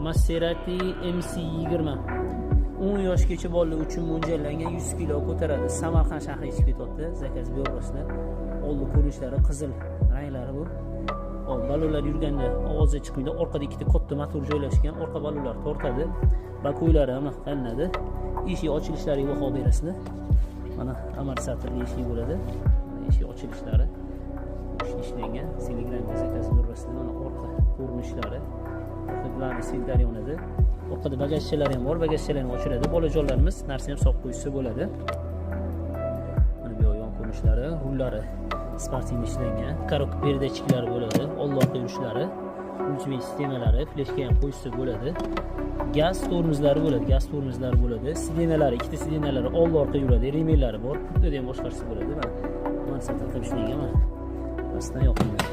Maserati MC20. 10 yoshgacha bolalar uchun mo'ljallangan, 100 kilo ko'taradi. Samarqand shahri ichib ketyapti. Zakaz beryapsizlar. Oldi ko'rinishlari qizil ranglari bu. Balonlar yurganda ovozi chiqmaydi. Orqada ikkita katta motor joylashgan. Orqa balonlar tortadi. Bakoylari ham qilinadi. Eshik ochilishlariga baho berasizlar. Mana amortisatorli eshik bo'ladi. Eshik ochilishlari ishlangan. Siligramga zakaz beryapsizlar. Mana orqa ko'rinishlari. Orqadan siltar yonadi. Orqada bagajchalar ham bor. Bagajchalarni ochiladi. Bolajonlarimiz narsa ham solib qo'ysa bo'ladi. Mana bu yon ko'rinishlari, rullari sportivniy ishlangan. Korobka perdachiklari bo'ladi. Old-orqa yurishlari, multimedia sistemalari, fleshka ham qo'ysa bo'ladi. Gaz tormozlari bo'ladi. Gaz tormozlari bo'ladi. Sidenalari, ikkita sidenalari old-orqa yuradi. Remellari bor. Pultda ham boshqarsa bo'ladi. Mana satrab ishlangan. Mana pastdan yoqiladi.